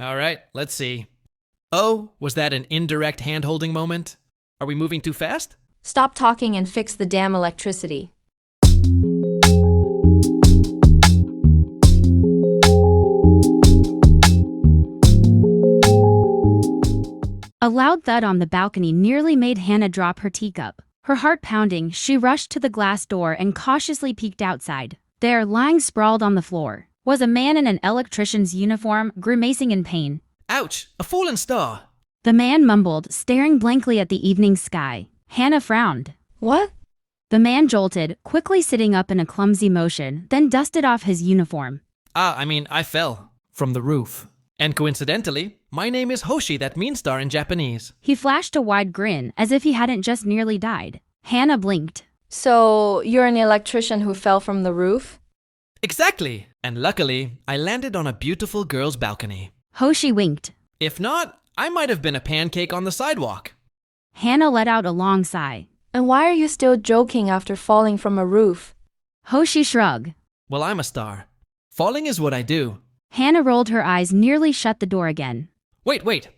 All right, let's see. Oh, was that an indirect hand-holding moment? Are we moving too fast? Stop talking and fix the damn electricity. A loud thud on the balcony nearly made Hannah drop her teacup. Her heart pounding, she rushed to the glass door and cautiously peeked outside. There, lying sprawled on the floor, was a man in an electrician's uniform, grimacing in pain. Ouch! A fallen star! The man mumbled, staring blankly at the evening sky. Hannah frowned. What? The man jolted, quickly sitting up in a clumsy motion, then dusted off his uniform. I fell. From the roof. And coincidentally, my name is Hoshi, that means star in Japanese. He flashed a wide grin, as if he hadn't just nearly died. Hannah blinked. So, you're an electrician who fell from the roof? Exactly! And luckily, I landed on a beautiful girl's balcony. Hoshi winked. If not, I might have been a pancake on the sidewalk. Hannah let out a long sigh. And why are you still joking after falling from a roof? Hoshi shrugged. Well, I'm a star. Falling is what I do. Hannah rolled her eyes, nearly shut the door again. Wait.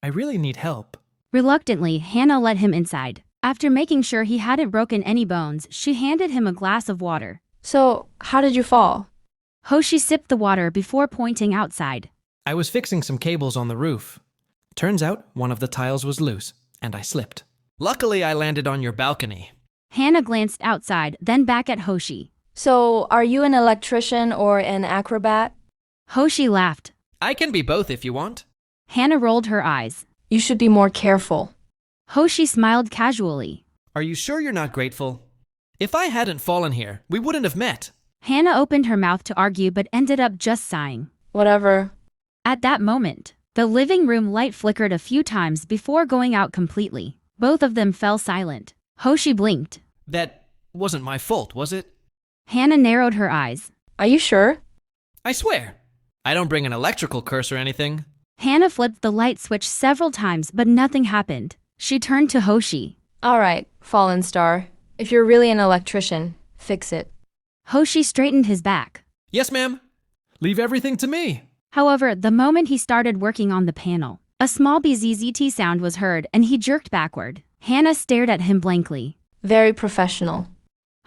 I really need help. Reluctantly, Hannah let him inside. After making sure he hadn't broken any bones, she handed him a glass of water. So, how did you fall? Hoshi sipped the water before pointing outside. I was fixing some cables on the roof. Turns out one of the tiles was loose, and I slipped. Luckily, I landed on your balcony. Hannah glanced outside, then back at Hoshi. So, are you an electrician or an acrobat? Hoshi laughed. I can be both if you want. Hannah rolled her eyes. You should be more careful. Hoshi smiled casually. Are you sure you're not grateful? If I hadn't fallen here, we wouldn't have met. Hannah opened her mouth to argue but ended up just sighing. Whatever. At that moment, the living room light flickered a few times before going out completely. Both of them fell silent. Hoshi blinked. That wasn't my fault, was it? Hannah narrowed her eyes. Are you sure? I swear. I don't bring an electrical curse or anything. Hannah flipped the light switch several times but nothing happened. She turned to Hoshi. Alright, fallen star. If you're really an electrician, fix it. Hoshi straightened his back. Yes, ma'am. Leave everything to me. However, the moment he started working on the panel, a small bzzzt sound was heard and he jerked backward. Hannah stared at him blankly. Very professional.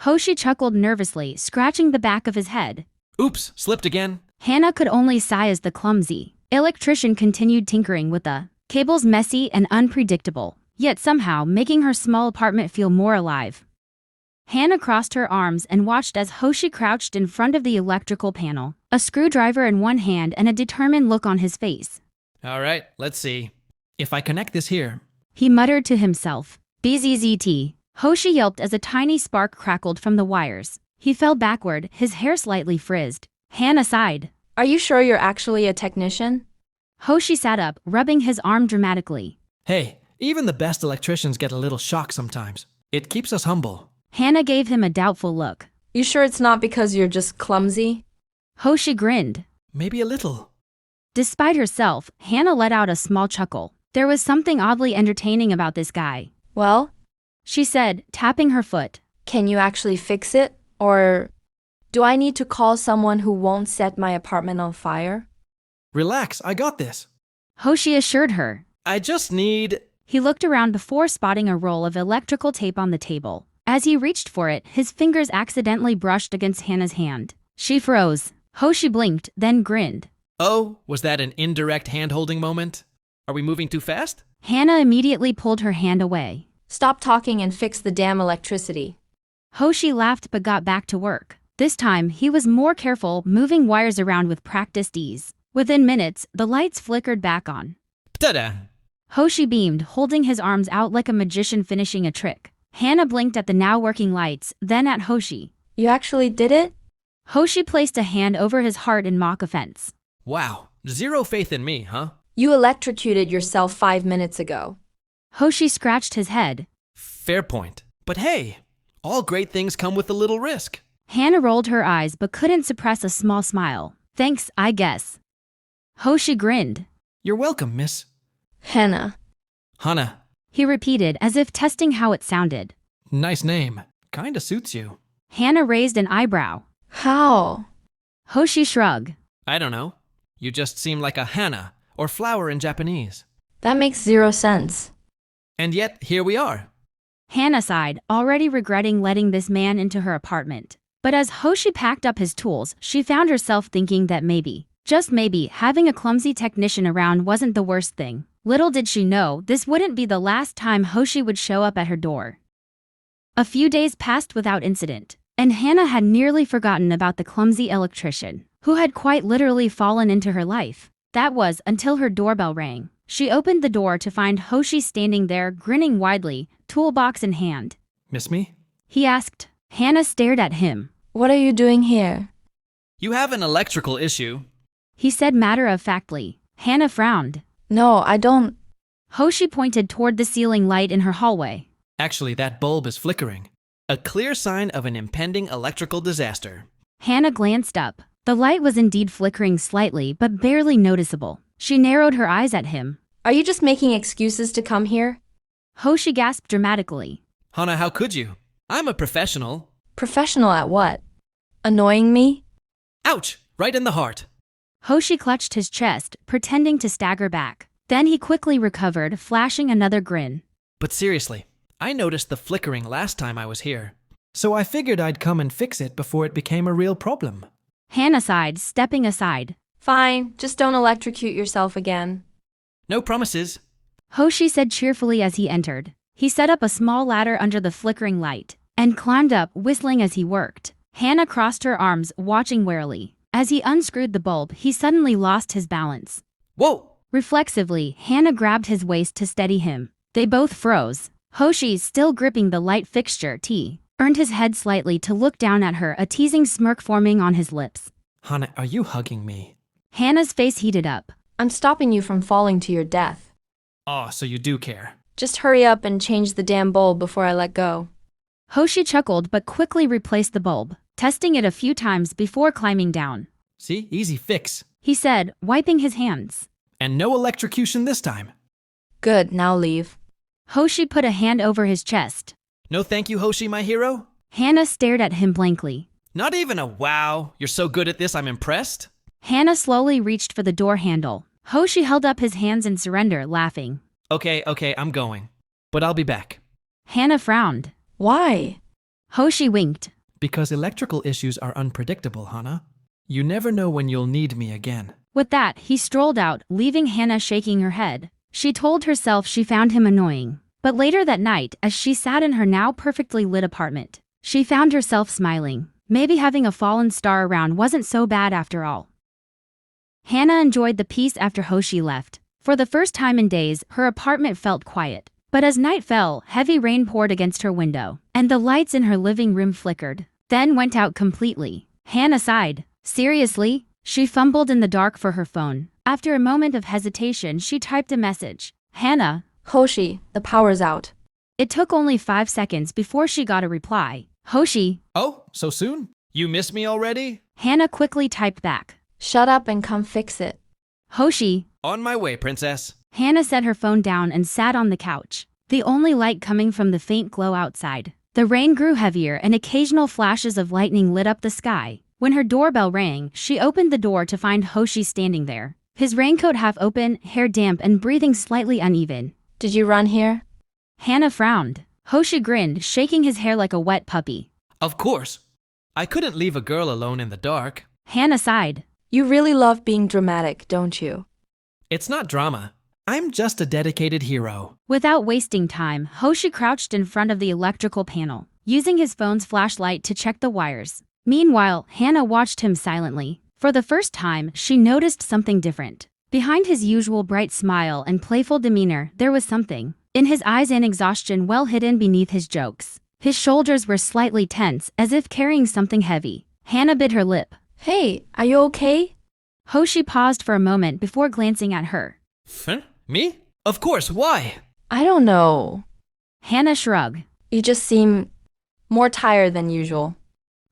Hoshi chuckled nervously, scratching the back of his head. Oops, slipped again. Hannah could only sigh as the clumsy electrician continued tinkering with the cables, messy and unpredictable, yet somehow making her small apartment feel more alive. Hannah crossed her arms and watched as Hoshi crouched in front of the electrical panel, a screwdriver in one hand and a determined look on his face. All right, let's see. If I connect this here. He muttered to himself. Bzzzt. Hoshi yelped as a tiny spark crackled from the wires. He fell backward, his hair slightly frizzed. Hannah sighed. Are you sure you're actually a technician? Hoshi sat up, rubbing his arm dramatically. Hey, even the best electricians get a little shock sometimes. It keeps us humble. Hannah gave him a doubtful look. You sure it's not because you're just clumsy? Hoshi grinned. Maybe a little. Despite herself, Hannah let out a small chuckle. There was something oddly entertaining about this guy. Well, She said, tapping her foot. can you actually fix it? Or do I need to call someone who won't set my apartment on fire? Relax, I got this. Hoshi assured her. I just need... He looked around before spotting a roll of electrical tape on the table. As he reached for it, his fingers accidentally brushed against Hannah's hand. She froze. Hoshi blinked, then grinned. Oh, was that an indirect hand-holding moment? Are we moving too fast? Hannah immediately pulled her hand away. Stop talking and fix the damn electricity. Hoshi laughed but got back to work. This time, he was more careful, moving wires around with practiced ease. Within minutes, the lights flickered back on. Ta-da! Hoshi beamed, holding his arms out like a magician finishing a trick. Hannah blinked at the now working lights, then at Hoshi. You actually did it? Hoshi placed a hand over his heart in mock offense. Wow, zero faith in me, huh? You electrocuted yourself 5 minutes ago. Hoshi scratched his head. Fair point. But hey, all great things come with a little risk. Hannah rolled her eyes but couldn't suppress a small smile. Thanks, I guess. Hoshi grinned. You're welcome, miss. Hannah. Hannah. He repeated as if testing how it sounded. Nice name. Kinda suits you. Hannah raised an eyebrow. How? Hoshi shrugged. I don't know. You just seem like a Hannah, or flower in Japanese. That makes zero sense. And yet, here we are. Hannah sighed, already regretting letting this man into her apartment. But as Hoshi packed up his tools, she found herself thinking that maybe, just maybe, having a clumsy technician around wasn't the worst thing. Little did she know, this wouldn't be the last time Hoshi would show up at her door. A few days passed without incident, and Hannah had nearly forgotten about the clumsy electrician, who had quite literally fallen into her life. That was until her doorbell rang. She opened the door to find Hoshi standing there, grinning widely, toolbox in hand. Miss me? He asked. Hannah stared at him. What are you doing here? You have an electrical issue. He said matter-of-factly. Hannah frowned. No, I don't. Hoshi pointed toward the ceiling light in her hallway. Actually, that bulb is flickering. A clear sign of an impending electrical disaster. Hannah glanced up. The light was indeed flickering slightly, but barely noticeable. She narrowed her eyes at him. Are you just making excuses to come here? Hoshi gasped dramatically. Hana, how could you? I'm a professional. Professional at what? Annoying me? Ouch! Right in the heart. Hoshi clutched his chest, pretending to stagger back. Then he quickly recovered, flashing another grin. But seriously, I noticed the flickering last time I was here. So I figured I'd come and fix it before it became a real problem. Hannah sighed, stepping aside. Fine, just don't electrocute yourself again. No promises. Hoshi said cheerfully as he entered. He set up a small ladder under the flickering light and climbed up, whistling as he worked. Hannah crossed her arms, watching warily. As he unscrewed the bulb, he suddenly lost his balance. Whoa! Reflexively, Hannah grabbed his waist to steady him. They both froze. Hoshi, still gripping the light fixture turned his head slightly to look down at her, a teasing smirk forming on his lips. Hana, are you hugging me? Hannah's face heated up. I'm stopping you from falling to your death. Oh, so you do care. Just hurry up and change the damn bulb before I let go. Hoshi chuckled but quickly replaced the bulb, testing it a few times before climbing down. See? Easy fix. He said, wiping his hands. And no electrocution this time. Good, now leave. Hoshi put a hand over his chest. No thank you, Hoshi, my hero? Hannah stared at him blankly. Not even a wow, you're so good at this, I'm impressed? Hannah slowly reached for the door handle. Hoshi held up his hands in surrender, laughing. Okay, I'm going. But I'll be back. Hannah frowned. Why? Hoshi winked. Because electrical issues are unpredictable, Hana. You never know when you'll need me again. With that, he strolled out, leaving Hannah shaking her head. She told herself she found him annoying. But later that night, as she sat in her now perfectly lit apartment, she found herself smiling. Maybe having a fallen star around wasn't so bad after all. Hannah enjoyed the peace after Hoshi left. For the first time in days, her apartment felt quiet. But as night fell, heavy rain poured against her window, and the lights in her living room flickered, then went out completely. Hannah sighed. Seriously? She fumbled in the dark for her phone. After a moment of hesitation, she typed a message. Hannah. Hoshi, the power's out. It took only 5 seconds before she got a reply. Hoshi. Oh, so soon? You miss me already? Hannah quickly typed back. Shut up and come fix it. Hoshi. On my way, princess. Hannah set her phone down and sat on the couch, the only light coming from the faint glow outside. The rain grew heavier and occasional flashes of lightning lit up the sky. When her doorbell rang, she opened the door to find Hoshi standing there, his raincoat half open, hair damp and breathing slightly uneven. Did you run here? Hannah frowned. Hoshi grinned, shaking his hair like a wet puppy. Of course. I couldn't leave a girl alone in the dark. Hannah sighed. You really love being dramatic, don't you? It's not drama. I'm just a dedicated hero. Without wasting time, Hoshi crouched in front of the electrical panel, using his phone's flashlight to check the wires. Meanwhile, Hannah watched him silently. For the first time, she noticed something different. Behind his usual bright smile and playful demeanor, there was something. In his eyes and exhaustion well hidden beneath his jokes. His shoulders were slightly tense, as if carrying something heavy. Hannah bit her lip. Hey, are you okay? Hoshi paused for a moment before glancing at her. Huh? Me? Of course, why? I don't know. Hannah shrugged. You just seem more tired than usual.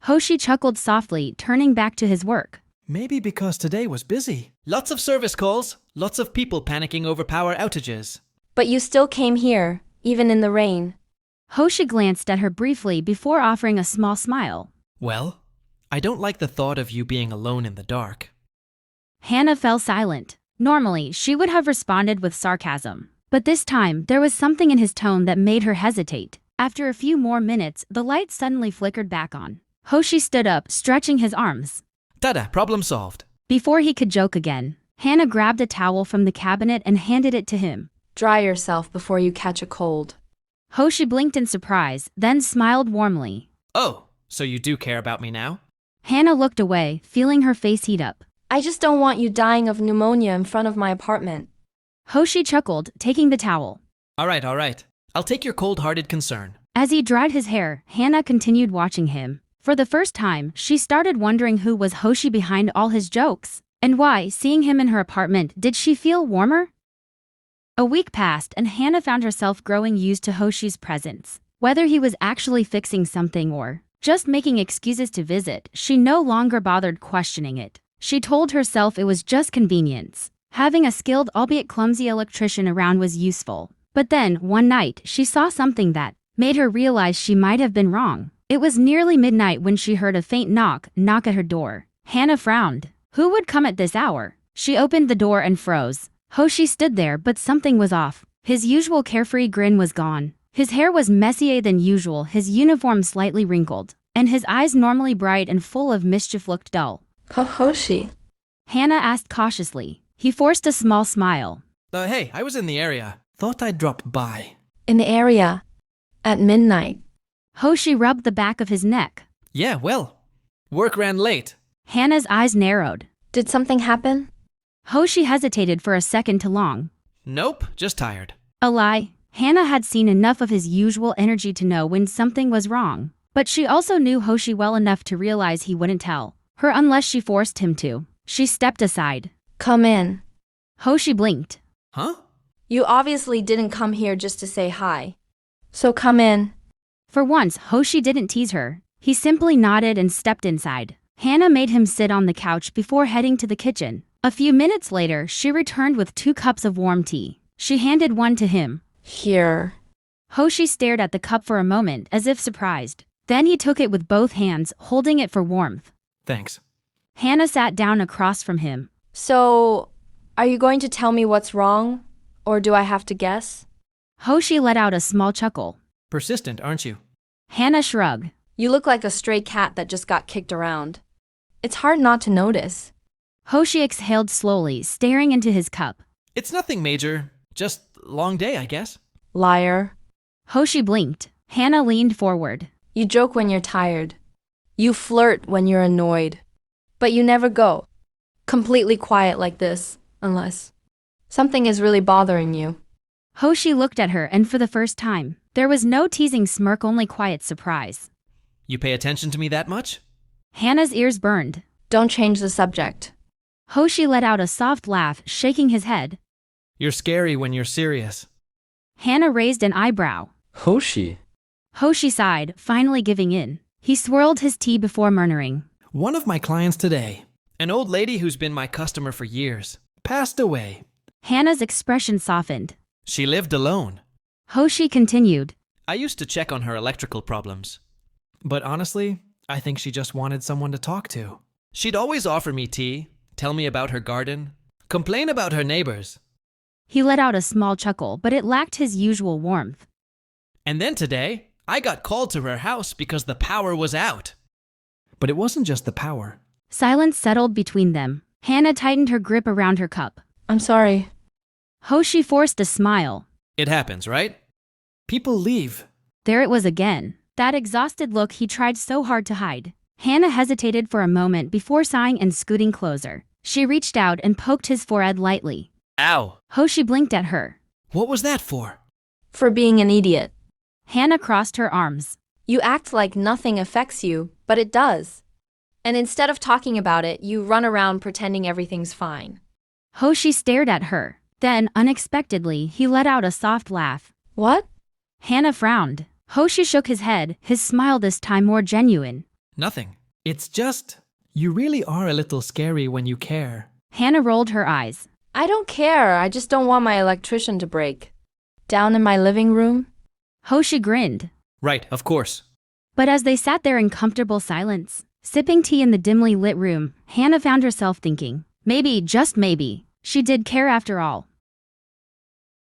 Hoshi chuckled softly, turning back to his work. Maybe because today was busy. Lots of service calls, lots of people panicking over power outages. But you still came here, even in the rain. Hoshi glanced at her briefly before offering a small smile. Well, I don't like the thought of you being alone in the dark. Hannah fell silent. Normally, she would have responded with sarcasm. But this time, there was something in his tone that made her hesitate. After a few more minutes, the light suddenly flickered back on. Hoshi stood up, stretching his arms. Tada, problem solved. Before he could joke again, Hannah grabbed a towel from the cabinet and handed it to him. Dry yourself before you catch a cold. Hoshi blinked in surprise, then smiled warmly. Oh, so you do care about me now? Hannah looked away, feeling her face heat up. I just don't want you dying of pneumonia in front of my apartment. Hoshi chuckled, taking the towel. All right. I'll take your cold-hearted concern. As he dried his hair, Hannah continued watching him. For the first time, she started wondering who was Hoshi behind all his jokes. And why, seeing him in her apartment, did she feel warmer? A week passed and Hannah found herself growing used to Hoshi's presence. Whether he was actually fixing something or just making excuses to visit, she no longer bothered questioning it. She told herself it was just convenience. Having a skilled, albeit clumsy electrician around was useful. But then, one night, she saw something that made her realize she might have been wrong. It was nearly midnight when she heard a faint knock at her door. Hannah frowned. Who would come at this hour? She opened the door and froze. Hoshi stood there, but something was off. His usual carefree grin was gone. His hair was messier than usual, his uniform slightly wrinkled, and his eyes, normally bright and full of mischief, looked dull. Hoshi. Hannah asked cautiously. He forced a small smile. Hey, I was in the area. Thought I'd drop by. In the area. At midnight. Hoshi rubbed the back of his neck. Yeah, well, work ran late. Hannah's eyes narrowed. Did something happen? Hoshi hesitated for a second too long. Nope, just tired. A lie. Hannah had seen enough of his usual energy to know when something was wrong. But she also knew Hoshi well enough to realize he wouldn't tell her unless she forced him to. She stepped aside. Come in. Hoshi blinked. Huh? You obviously didn't come here just to say hi. So come in. For once, Hoshi didn't tease her. He simply nodded and stepped inside. Hannah made him sit on the couch before heading to the kitchen. A few minutes later, she returned with 2 cups of warm tea. She handed one to him. Here. Hoshi stared at the cup for a moment, as if surprised. Then he took it with both hands, holding it for warmth. Thanks. Hannah sat down across from him. So, are you going to tell me what's wrong? Or do I have to guess? Hoshi let out a small chuckle. Persistent, aren't you? Hannah shrugged. You look like a stray cat that just got kicked around. It's hard not to notice. Hoshi exhaled slowly, staring into his cup. It's nothing major. Just long day, I guess. Liar. Hoshi blinked. Hannah leaned forward. You joke when you're tired. You flirt when you're annoyed. But you never go completely quiet like this, unless something is really bothering you. Hoshi looked at her, and for the first time, there was no teasing smirk, only quiet surprise. You pay attention to me that much? Hannah's ears burned. Don't change the subject. Hoshi let out a soft laugh, shaking his head. You're scary when you're serious. Hannah raised an eyebrow. Hoshi. Hoshi sighed, finally giving in. He swirled his tea before murmuring. One of my clients today, an old lady who's been my customer for years, passed away. Hannah's expression softened. She lived alone. Hoshi continued. I used to check on her electrical problems. But honestly, I think she just wanted someone to talk to. She'd always offer me tea, tell me about her garden, complain about her neighbors. He let out a small chuckle, but it lacked his usual warmth. And then today, I got called to her house because the power was out. But it wasn't just the power. Silence settled between them. Hannah tightened her grip around her cup. I'm sorry. Hoshi forced a smile. It happens, right? People leave. There it was again. That exhausted look he tried so hard to hide. Hannah hesitated for a moment before sighing and scooting closer. She reached out and poked his forehead lightly. Ow. Hoshi blinked at her. What was that for? For being an idiot. Hannah crossed her arms. You act like nothing affects you, but it does. And instead of talking about it, you run around pretending everything's fine. Hoshi stared at her. Then, unexpectedly, he let out a soft laugh. What? Hannah frowned. Hoshi shook his head, his smile this time more genuine. Nothing. It's just, you really are a little scary when you care. Hannah rolled her eyes. I don't care. I just don't want my electrician to break. Down in my living room? Hoshi grinned. Right, of course. But as they sat there in comfortable silence, sipping tea in the dimly lit room, Hannah found herself thinking, maybe, just maybe, She did care after all.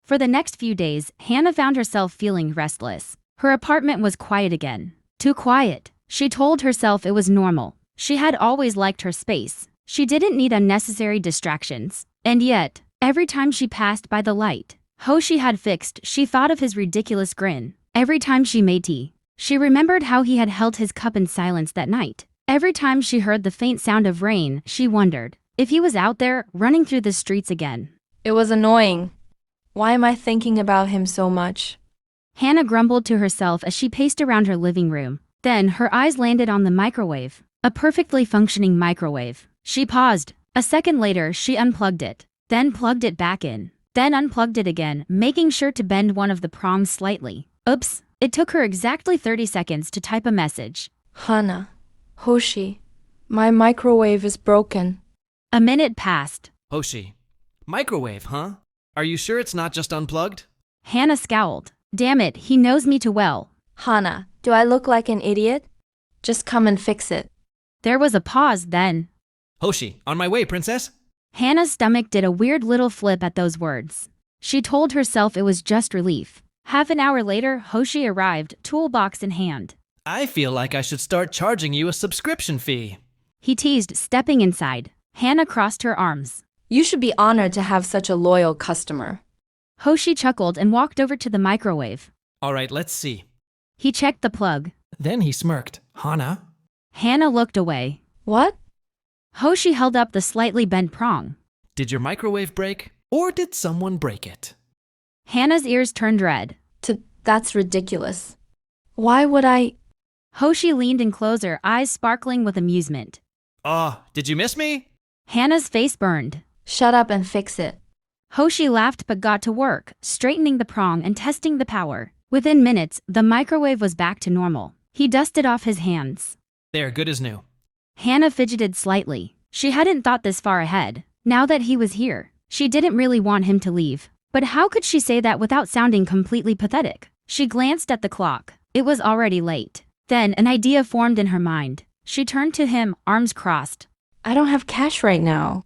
For the next few days, Hannah found herself feeling restless. Her apartment was quiet again. Too quiet. She told herself it was normal. She had always liked her space. She didn't need unnecessary distractions. And yet, every time she passed by the light Hoshi had fixed, she thought of his ridiculous grin. Every time she made tea, she remembered how he had held his cup in silence that night. Every time she heard the faint sound of rain, she wondered if he was out there running through the streets again. It was annoying. Why am I thinking about him so much? Hannah grumbled to herself as she paced around her living room. Then her eyes landed on the microwave. A perfectly functioning microwave. She paused. A second later, she unplugged it, then plugged it back in, then unplugged it again, making sure to bend one of the prongs slightly. Oops. It took her exactly 30 seconds to type a message. Hannah, Hoshi, my microwave is broken. A minute passed. Hoshi. Microwave, huh? Are you sure it's not just unplugged? Hannah scowled. Damn it, he knows me too well. Hannah, do I look like an idiot? Just come and fix it. There was a pause then. Hoshi, on my way, princess. Hannah's stomach did a weird little flip at those words. She told herself it was just relief. Half an hour later, Hoshi arrived, toolbox in hand. I feel like I should start charging you a subscription fee. He teased, stepping inside. Hannah crossed her arms. You should be honored to have such a loyal customer. Hoshi chuckled and walked over to the microwave. All right, let's see. He checked the plug. Then he smirked. Hannah? Hannah looked away. What? Hoshi held up the slightly bent prong. Did your microwave break? Or did someone break it? Hannah's ears turned red. That's ridiculous. Why would I? Hoshi leaned in closer, eyes sparkling with amusement. Did you miss me? Hannah's face burned. Shut up and fix it. Hoshi laughed but got to work, straightening the prong and testing the power. Within minutes, the microwave was back to normal. He dusted off his hands. They're good as new. Hannah fidgeted slightly. She hadn't thought this far ahead. Now that he was here, she didn't really want him to leave. But how could she say that without sounding completely pathetic? She glanced at the clock. It was already late. Then an idea formed in her mind. She turned to him, arms crossed. I don't have cash right now.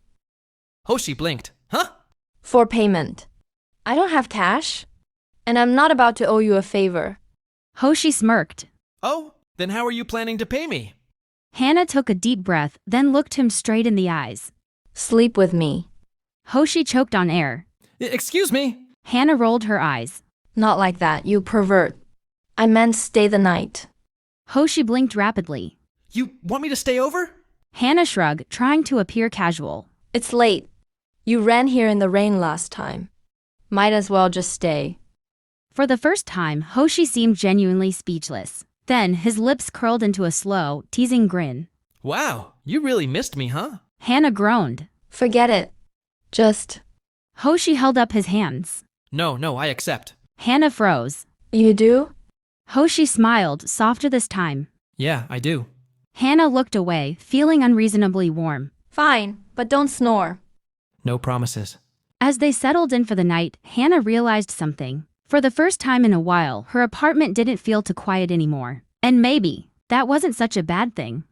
Hoshi blinked. Huh? For payment. I don't have cash. And I'm not about to owe you a favor. Hoshi smirked. Oh, then how are you planning to pay me? Hannah took a deep breath, then looked him straight in the eyes. Sleep with me. Hoshi choked on air. Excuse me? Hannah rolled her eyes. Not like that, you pervert. I meant stay the night. Hoshi blinked rapidly. You want me to stay over? Hannah shrugged, trying to appear casual. It's late. You ran here in the rain last time. Might as well just stay. For the first time, Hoshi seemed genuinely speechless. Then his lips curled into a slow, teasing grin. Wow, you really missed me, huh? Hannah groaned. Forget it. Just... Hoshi held up his hands. No, I accept. Hannah froze. You do? Hoshi smiled, softer this time. Yeah, I do. Hannah looked away, feeling unreasonably warm. Fine, but don't snore. No promises. As they settled in for the night, Hannah realized something. For the first time in a while, her apartment didn't feel too quiet anymore. And maybe that wasn't such a bad thing.